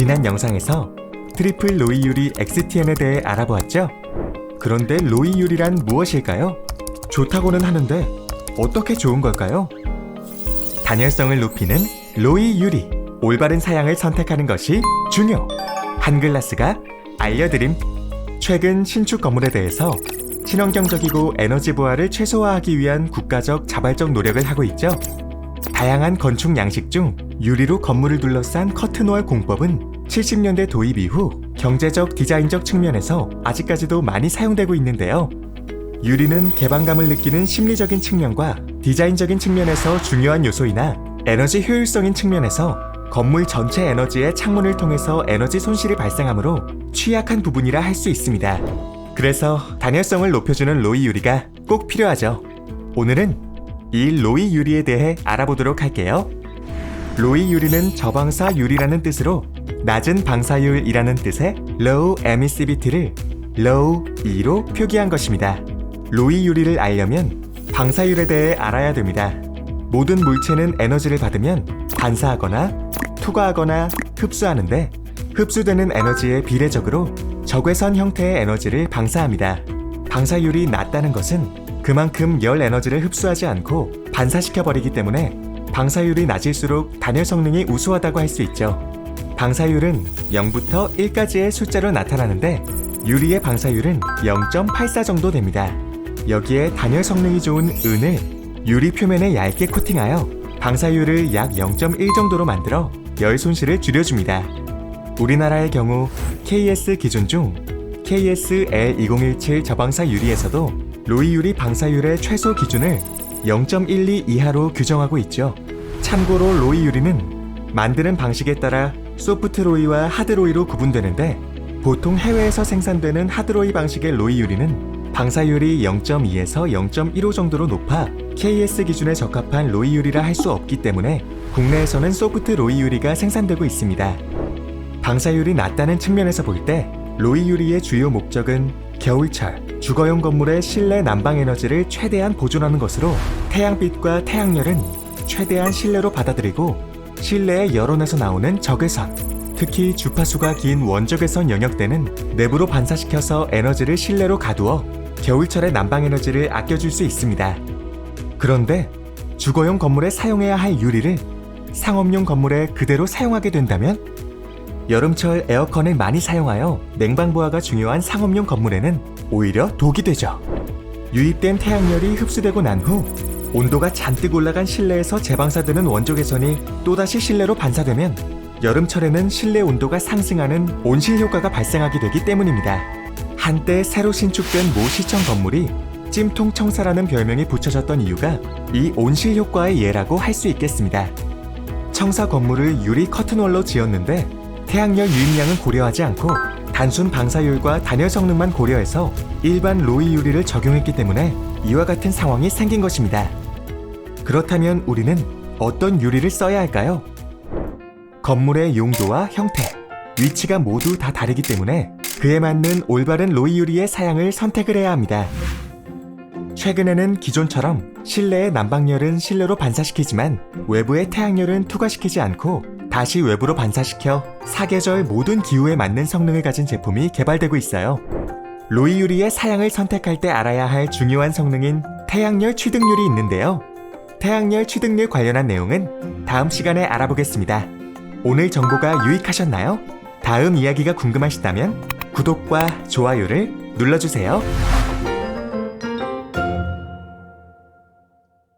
지난 영상에서 트리플 로이 유리 XTN에 대해 알아보았죠? 그런데 로이 유리란 무엇일까요? 좋다고는 하는데 어떻게 좋은 걸까요? 단열성을 높이는 로이 유리, 올바른 사양을 선택하는 것이 중요! 한글라스가 알려드림! 최근 신축 건물에 대해서 친환경적이고 에너지 부하를 최소화하기 위한 국가적 자발적 노력을 하고 있죠. 다양한 건축 양식 중 유리로 건물을 둘러싼 커튼월 공법은 70년대 도입 이후 경제적 디자인적 측면에서 아직까지도 많이 사용되고 있는데요. 유리는 개방감을 느끼는 심리적인 측면과 디자인적인 측면에서 중요한 요소이나 에너지 효율성인 측면에서 건물 전체 에너지의 창문을 통해서 에너지 손실이 발생하므로 취약한 부분이라 할 수 있습니다. 그래서 단열성을 높여주는 로이 유리가 꼭 필요하죠. 오늘은 이 로이 유리에 대해 알아보도록 할게요. 로이 유리는 저방사 유리라는 뜻으로 낮은 방사율이라는 뜻의 Low Emissivity를 Low E로 표기한 것입니다. 로이 유리를 알려면 방사율에 대해 알아야 됩니다. 모든 물체는 에너지를 받으면 반사하거나 투과하거나 흡수하는데 흡수되는 에너지에 비례적으로 적외선 형태의 에너지를 방사합니다. 방사율이 낮다는 것은 그만큼 열 에너지를 흡수하지 않고 반사시켜버리기 때문에 방사율이 낮을수록 단열 성능이 우수하다고 할 수 있죠. 방사율은 0부터 1까지의 숫자로 나타나는데 유리의 방사율은 0.84 정도 됩니다. 여기에 단열 성능이 좋은 은을 유리 표면에 얇게 코팅하여 방사율을 약 0.1 정도로 만들어 열 손실을 줄여줍니다. 우리나라의 경우 KS 기준 중 KS-L2017 저방사 유리에서도 로이 유리 방사율의 최소 기준을 0.12 이하로 규정하고 있죠. 참고로 로이 유리는 만드는 방식에 따라 소프트 로이와 하드 로이로 구분되는데 보통 해외에서 생산되는 하드 로이 방식의 로이 유리는 방사율이 0.2에서 0.15 정도로 높아 KS 기준에 적합한 로이 유리라 할 수 없기 때문에 국내에서는 소프트 로이 유리가 생산되고 있습니다. 방사율이 낮다는 측면에서 볼 때 로이 유리의 주요 목적은 겨울철, 주거용 건물의 실내 난방 에너지를 최대한 보존하는 것으로 태양빛과 태양열은 최대한 실내로 받아들이고 실내의 열원에서 나오는 적외선, 특히 주파수가 긴 원적외선 영역대는 내부로 반사시켜서 에너지를 실내로 가두어 겨울철의 난방 에너지를 아껴줄 수 있습니다. 그런데 주거용 건물에 사용해야 할 유리를 상업용 건물에 그대로 사용하게 된다면 여름철 에어컨을 많이 사용하여 냉방부하가 중요한 상업용 건물에는 오히려 독이 되죠. 유입된 태양열이 흡수되고 난 후 온도가 잔뜩 올라간 실내에서 재방사되는 원적외선이 또다시 실내로 반사되면 여름철에는 실내 온도가 상승하는 온실 효과가 발생하게 되기 때문입니다. 한때 새로 신축된 모 시청 건물이 찜통 청사라는 별명이 붙여졌던 이유가 이 온실 효과의 예라고 할 수 있겠습니다. 청사 건물을 유리 커튼월로 지었는데 태양열 유입량은 고려하지 않고 단순 방사율과 단열 성능만 고려해서 일반 로이 유리를 적용했기 때문에 이와 같은 상황이 생긴 것입니다. 그렇다면 우리는 어떤 유리를 써야 할까요? 건물의 용도와 형태, 위치가 모두 다 다르기 때문에 그에 맞는 올바른 로이 유리의 사양을 선택을 해야 합니다. 최근에는 기존처럼 실내의 난방열은 실내로 반사시키지만 외부의 태양열은 투과시키지 않고 다시 외부로 반사시켜 사계절 모든 기후에 맞는 성능을 가진 제품이 개발되고 있어요. 로이 유리의 사양을 선택할 때 알아야 할 중요한 성능인 태양열 취득률이 있는데요. 태양열 취득률 관련한 내용은 다음 시간에 알아보겠습니다. 오늘 정보가 유익하셨나요? 다음 이야기가 궁금하시다면 구독과 좋아요를 눌러주세요.